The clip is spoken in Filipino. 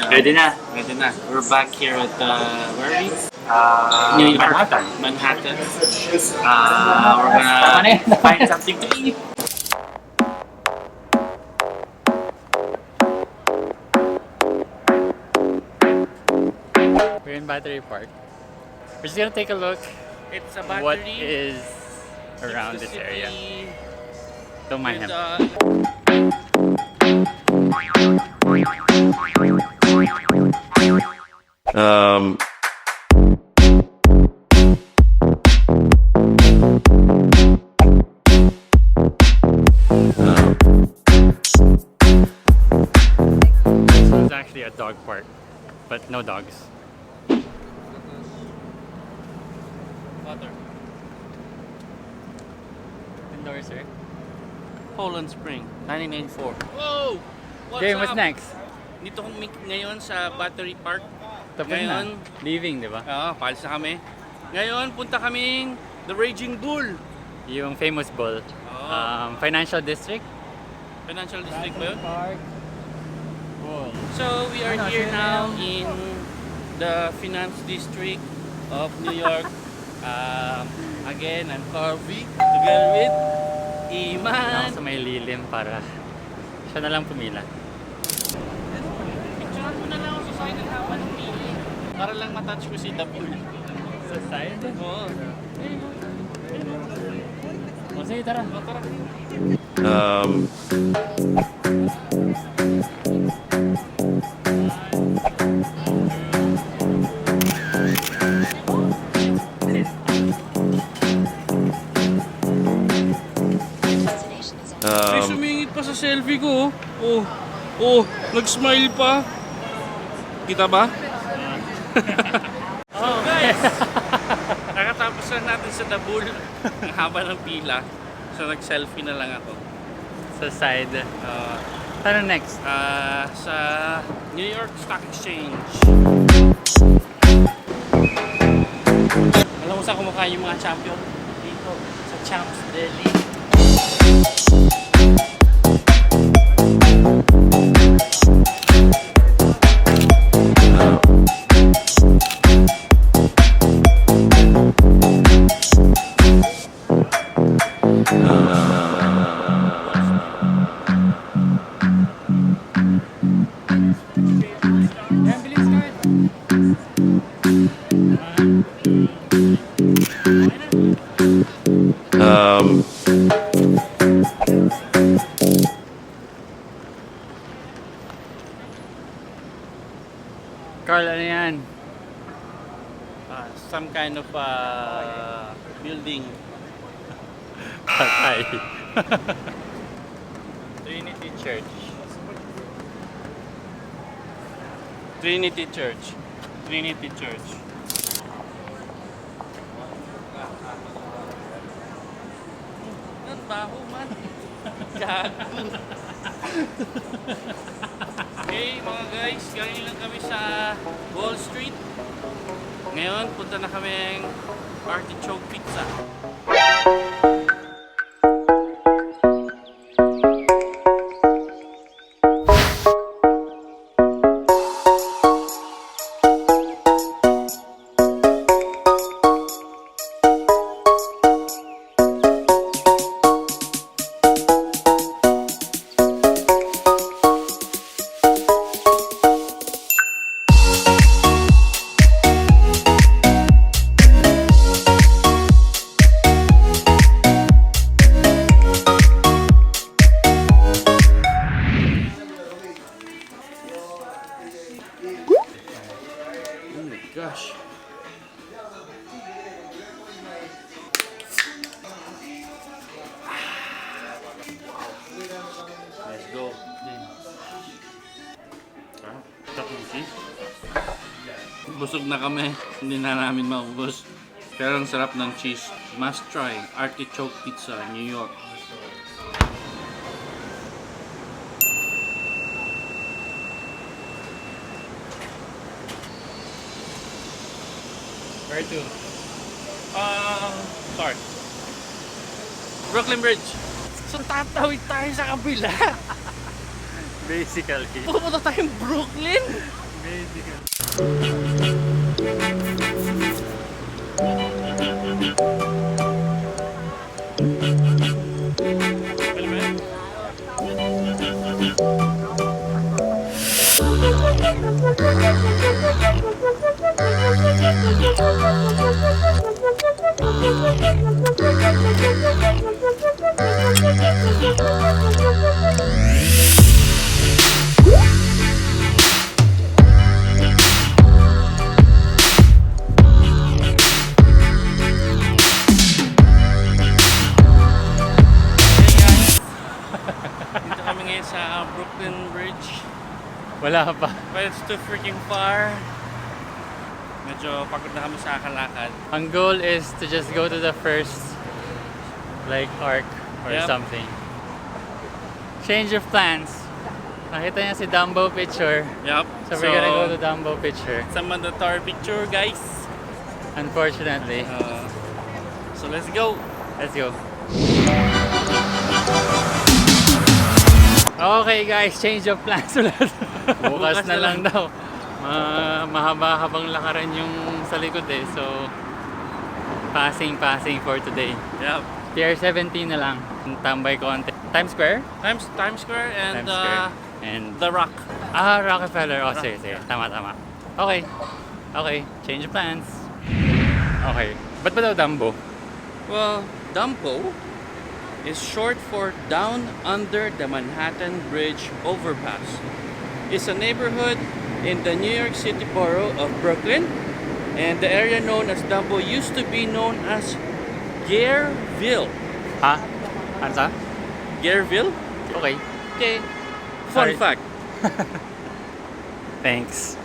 Ready na. Ready na. We're back here at, where are we? New York. Manhattan. We're gonna find something to eat. We're in Battery Park. We're just gonna take a look It's a battery. what is around this area. Don't mind him. This is actually a dog park, but no dogs. Water. Indoors, right? Poland Spring, 1994. Whoa! What's next? Dito kami ngayon sa Battery Park. Tapos Ngayon, na. Leaving, di ba? paalis na kami. Ngayon, punta kaming The Raging Bull. Yung famous bull. Financial District. Financial District ba yun? Park. Bull. So, we are here now in the Finance District of New York. Again, I'm Harvey, together with Iman. Ako sa may lilim para siya na lang pumila. Picturean mo na lang ako sa side ng haba ng pili. Para lang matouch ko si The Bull. Sa side? Oo. O sige, tara. Tara. May sumingit pa sa selfie ko. Nag-smile pa. Kita ba? Oh, guys! Nakatapos na natin sa The Bull. Ang haba ng pila. So, nag-selfie na lang ako. Sa side. Ano next? Sa New York Stock Exchange. Alam mo saan kumakain yung mga champion? Dito, sa Champs Deli. Carl, ano yan? Some kind of building. Patay. Trinity Church. Trinity Church. Trinity Church. Ang baho man. Gago. Okay mga guys, galing lang kami sa Wall Street. Ngayon, punta na kaming Artichoke Pizza. Gosh. Let's go. Busog na kami. Hindi na namin maubos. Pero ang sarap ng cheese. Must try. Artichoke Pizza, New York. Where to? Park. Brooklyn Bridge. So tatawid tayo sa kabila. Basically. Pupunta tayong Brooklyn. Dito kami ngayon sa Brooklyn Bridge. Wala pa. But it's too freaking far. Medyo pagod na kami sa kalakad. Ang goal is to just go to the first like arc or Yep. something. Change of plans. Nakita niya si Dumbo picture. Yup. So we're gonna go to Dumbo picture. It's a mandatory picture, guys. Unfortunately. So let's go. Let's go. Okay guys, change of plans ulit. Bukas na lang daw. Mahaba-habang lakaran yung sa likod eh. So, passing for today. Yup. Pier 17 na lang. Tambay konti. Times Square? Times Square and Times Square. And The Rock. Rockefeller. Oh, sige. Tama. Okay, change of plans. Okay. Ba't ba daw Dumbo? Well, Dumbo is short for Down Under the Manhattan Bridge Overpass. It's a neighborhood in the New York City borough of Brooklyn, and the area known as Dumbo used to be known as Gareville. Ha? Ano sa? Gareville? Okay. Okay. Fun Sorry. fact. Thanks.